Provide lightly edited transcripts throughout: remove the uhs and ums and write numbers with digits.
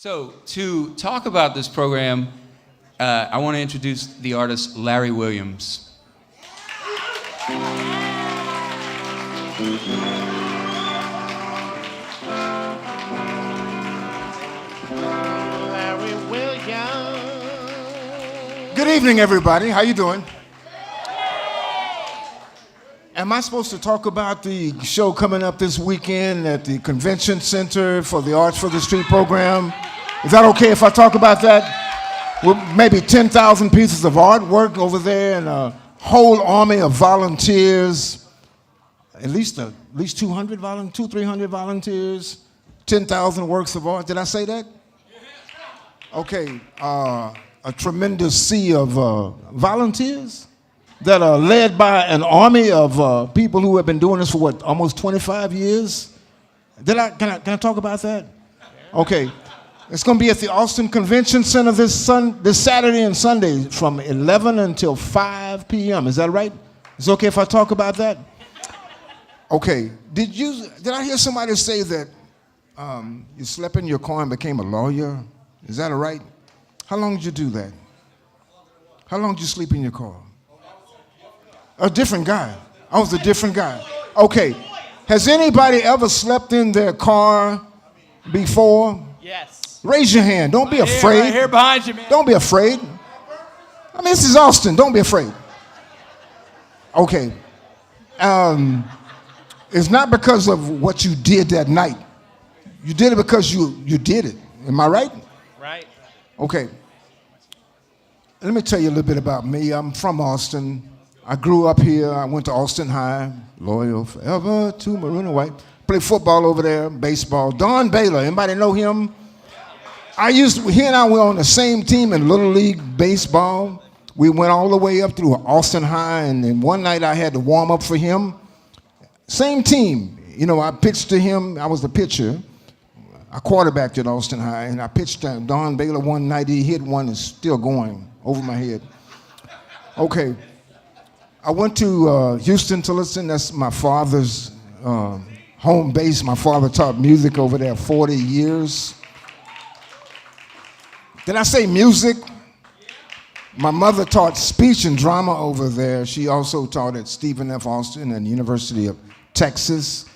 So to talk about this program, I want to introduce the artist Larry Williams. Larry Williams. Good evening, everybody. How you doing? Am I supposed to talk about the show coming up this weekend at the Convention Center for the Arts for the Street program? Is that okay if I talk about that? With maybe 10,000 pieces of artwork over there and a whole army of volunteers, at least 200 volunteers, 300 volunteers, 10,000 works of art. Did I say that? Okay, a tremendous sea of volunteers that are led by an army of people who have been doing this for what, almost 25 years? Can I talk about that? Okay. It's going to be at the Austin Convention Center this Saturday and Sunday from 11 until 5 p.m. Is that right? Is it okay if I talk about that? Okay. Did I hear somebody say that you slept in your car and became a lawyer? Is that all right? How long did you do that? How long did you sleep in your car? A different guy. I was a different guy. Okay. Has anybody ever slept in their car before? Yes. Raise your hand. Don't be afraid. Right here behind you, man. Don't be afraid. I mean, this is Austin. Don't be afraid. Okay. It's not because of what you did that night. You did it because you did it. Am I right? Right. Okay. Let me tell you a little bit about me. I'm from Austin. I grew up here. I went to Austin High. Loyal forever to maroon and white. Played football over there, baseball. Don Baylor. Anybody know him? He and I were on the same team in Little League Baseball. We went all the way up through Austin High, and then one night I had to warm up for him. Same team. You know, I pitched to him. I was the pitcher. I quarterbacked at Austin High, and I pitched to Don Baylor one night. He hit one that's still going over my head. Okay. I went to Houston to listen. That's my father's home base. My father taught music over there 40 years. Did I say music? My mother taught speech and drama over there. She also taught at Stephen F. Austin and the University of Texas.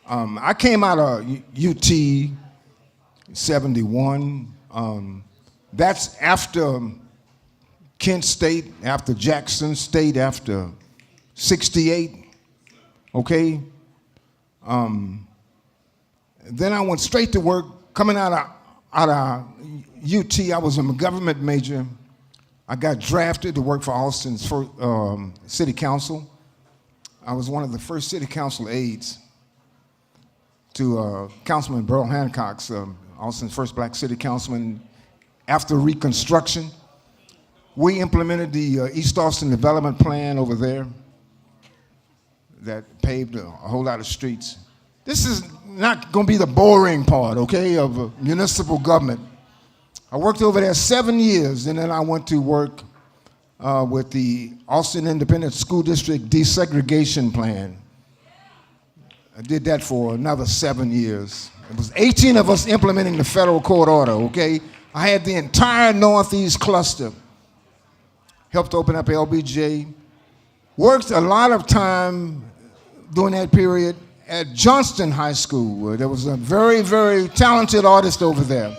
I came out of UT 71. That's after Kent State, after Jackson State, after 68. Okay? Then I went straight to work, coming out of UT. I was a government major. I got drafted to work for Austin's city council. I was one of the first city council aides to Councilman Burl Hancock's, Austin's first black city councilman. After Reconstruction, we implemented the East Austin Development Plan over there that paved a whole lot of streets. This is not going to be the boring part, okay, of municipal government. I worked over there 7 years, and then I went to work with the Austin Independent School District desegregation plan. I did that for another 7 years. It was 18 of us implementing the federal court order, okay? I had the entire Northeast cluster. Helped open up LBJ. Worked a lot of time during that period at Johnston High School, where there was a very, very talented artist over there.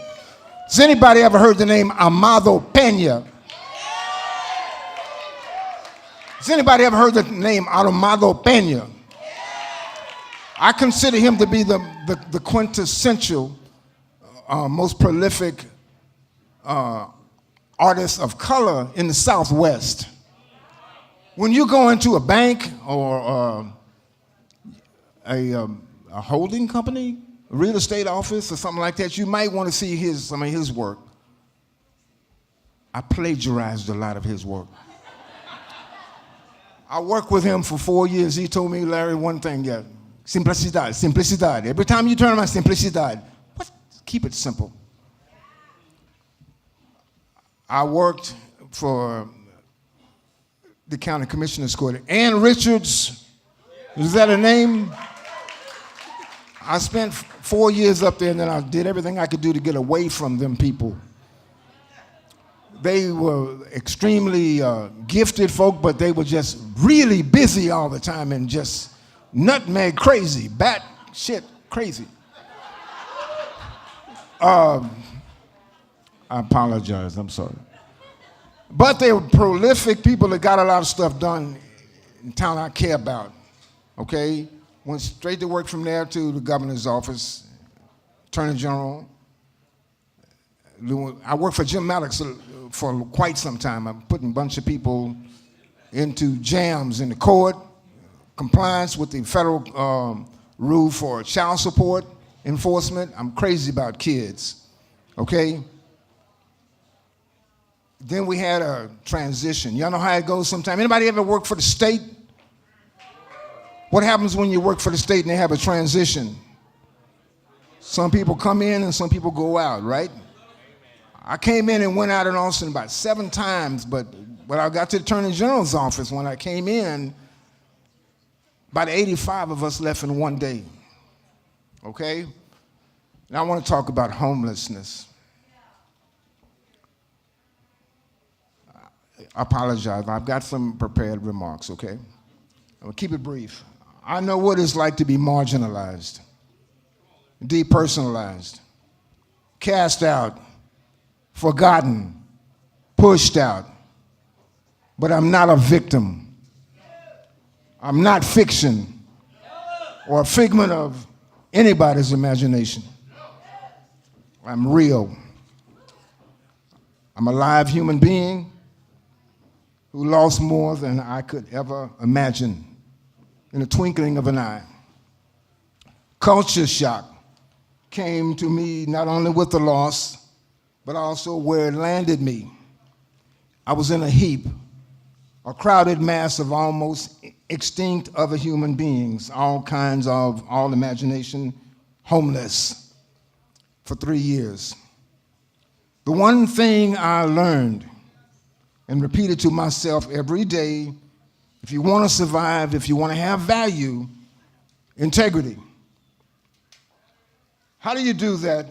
Has anybody ever heard the name Amado Pena? Has anybody ever heard the name Amado Pena? I consider him to be the quintessential, most prolific artist of color in the Southwest. When you go into a bank or a holding company, a real estate office or something like that, you might want to see some of his work. I plagiarized a lot of his work. I worked with him for 4 years. He told me, Larry, one thing, yeah, simplicidad, simplicidad. Every time you turn around, simplicidad. What? Keep it simple. I worked for the county commissioner's court. Ann Richards, is that a name? I spent 4 years up there, and then I did everything I could do to get away from them people. They were extremely gifted folk, but they were just really busy all the time and just nutmeg crazy, bat shit crazy. I apologize, I'm sorry. But they were prolific people that got a lot of stuff done in town I care about, okay? Went straight to work from there to the governor's office, attorney general. I worked for Jim Maddox for quite some time. I'm putting a bunch of people into jams in the court, compliance with the federal rule for child support enforcement. I'm crazy about kids, okay? Then we had a transition. Y'all know how it goes sometimes. Anybody ever work for the state? What happens when you work for the state and they have a transition? Some people come in and some people go out, right? I came in and went out in Austin about 7 times, but when I got to the Attorney General's office, when I came in, about 85 of us left in one day, okay? Now I want to talk about homelessness. I apologize, I've got some prepared remarks, okay? I'm gonna keep it brief. I know what it's like to be marginalized, depersonalized, cast out, forgotten, pushed out. But I'm not a victim. I'm not fiction or a figment of anybody's imagination. I'm real. I'm a live human being who lost more than I could ever imagine in a twinkling of an eye. Culture shock came to me not only with the loss, but also where it landed me. I was in a heap, a crowded mass of almost extinct other human beings, all kinds of, all imagination, homeless for 3 years. The one thing I learned and repeated to myself every day, if you want to survive, if you want to have value, integrity. How do you do that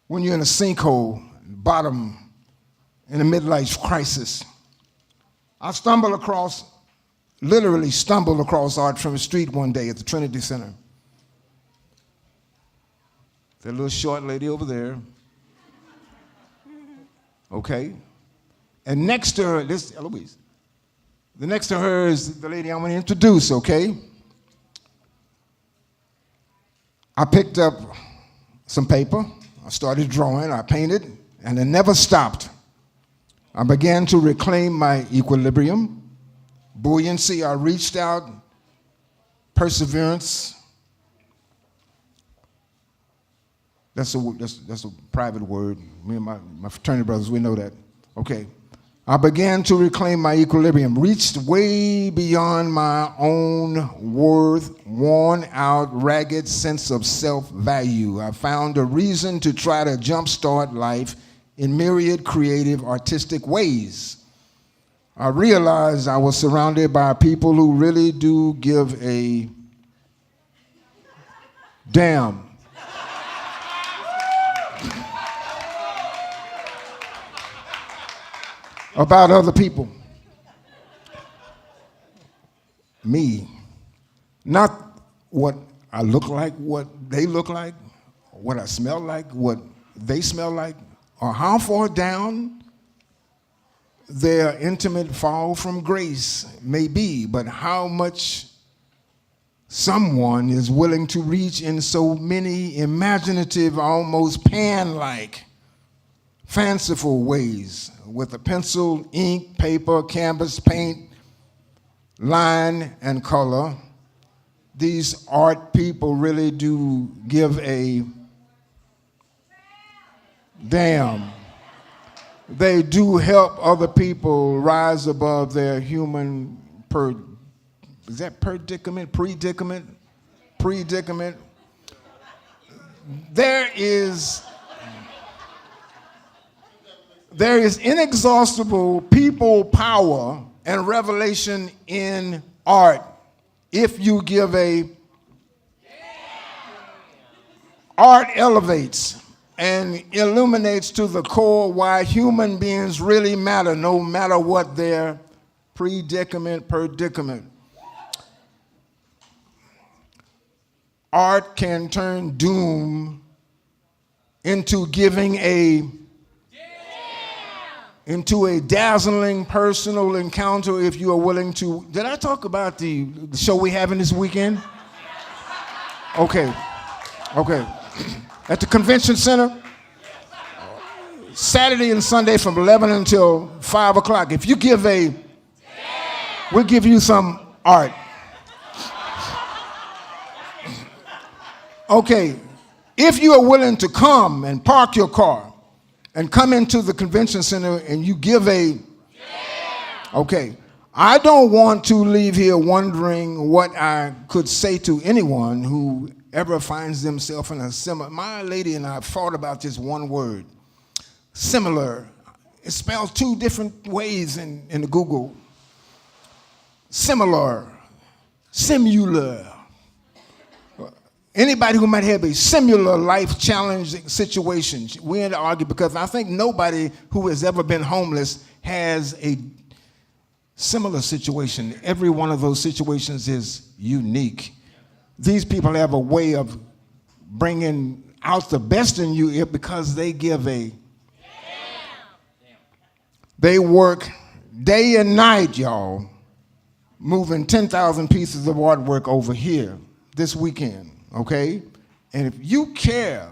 when you're in a sinkhole, bottom, in a midlife crisis? I literally stumbled across Art from the street one day at the Trinity Center. That little short lady over there. Okay. And next to her, this is Eloise. The next to her is the lady I'm going to introduce, okay? I picked up some paper. I started drawing. I painted, and it never stopped. I began to reclaim my equilibrium, buoyancy. I reached out, perseverance. That's a private word. Me and my fraternity brothers, we know that. Okay. I began to reclaim my equilibrium, reached way beyond my own worth, worn out, ragged sense of self-value. I found a reason to try to jumpstart life in myriad creative, artistic ways. I realized I was surrounded by people who really do give a damn about other people. Me. Not what I look like, what they look like, what I smell like, what they smell like, or how far down their intimate fall from grace may be, but how much someone is willing to reach in so many imaginative, almost Pan-like, fanciful ways with a pencil, ink, paper, canvas, paint, line, and color. These art people really do give a damn. They do help other people rise above their human predicament? There is inexhaustible people power and revelation in art if you give a Art elevates and illuminates to the core why human beings really matter, no matter what their predicament. Art can turn doom into giving into a dazzling personal encounter if you are willing to. Did I talk about the show we having this weekend? Okay. At the convention center, Saturday and Sunday from 11 until 5 o'clock. If you give we'll give you some art. Okay, if you are willing to come and park your car and come into the convention center and you give okay, I don't want to leave here wondering what I could say to anyone who ever finds themselves in a similar. My lady and I fought about this one word, similar. It's spelled two different ways in the Google. Similar. Anybody who might have a similar life challenging situation, we had to argue because I think nobody who has ever been homeless has a similar situation. Every one of those situations is unique. These people have a way of bringing out the best in you because they give they work day and night, y'all, moving 10,000 pieces of artwork over here this weekend. Okay? And if you care,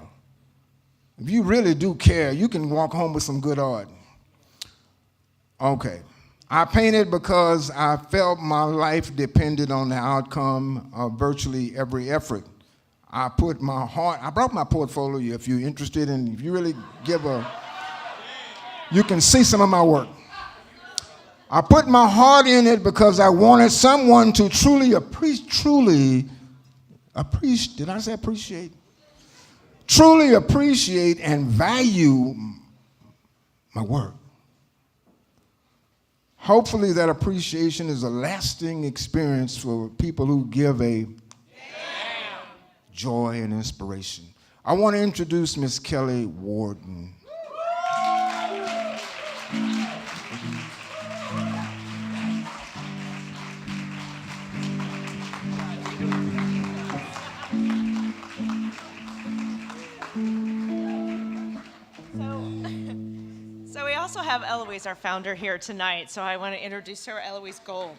if you really do care, you can walk home with some good art. Okay. I painted because I felt my life depended on the outcome of virtually every effort. I put my heart, I brought my portfolio if you're interested, and if you really you can see some of my work. I put my heart in it because I wanted someone to truly appreciate, did I say appreciate? Truly appreciate and value my work. Hopefully that appreciation is a lasting experience for people who give joy and inspiration. I want to introduce Miss Kelly Warden. So we also have Eloise, our founder, here tonight, so I want to introduce her, Eloise Gold.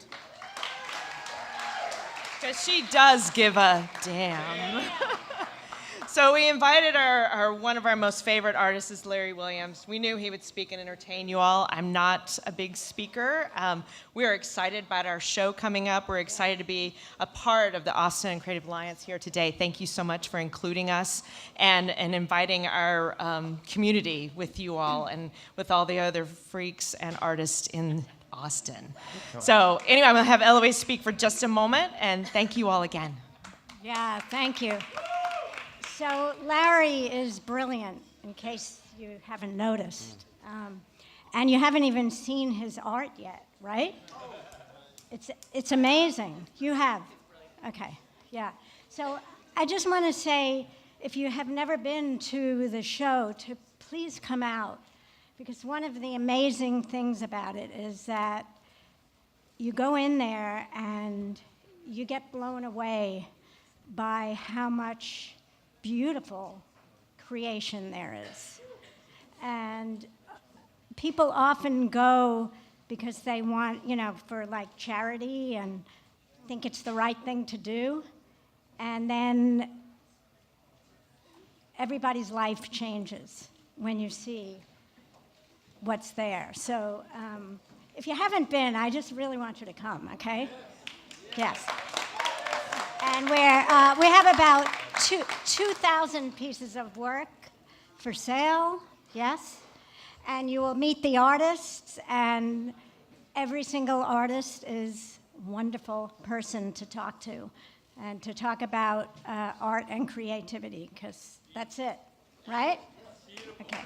Because she does give a damn. So we invited one of our most favorite artists is Larry Williams. We knew he would speak and entertain you all. I'm not a big speaker. We are excited about our show coming up. We're excited to be a part of the Austin Creative Alliance here today. Thank you so much for including us and inviting our community with you all and with all the other freaks and artists in Austin. So anyway, I'm gonna have Eloise speak for just a moment, and thank you all again. Yeah, thank you. So Larry is brilliant, in case you haven't noticed. And you haven't even seen his art yet, right? It's amazing. You have? Okay, yeah. So I just want to say, if you have never been to the show, to please come out. Because one of the amazing things about it is that you go in there and you get blown away by how much beautiful creation there is. And people often go because they want, for like charity and think it's the right thing to do. And then everybody's life changes when you see what's there. So if you haven't been, I just really want you to come, okay? Yes. And we have about 2,000 pieces of work for sale, yes? And you will meet the artists, and every single artist is a wonderful person to talk to and to talk about art and creativity, because that's it, right? Okay.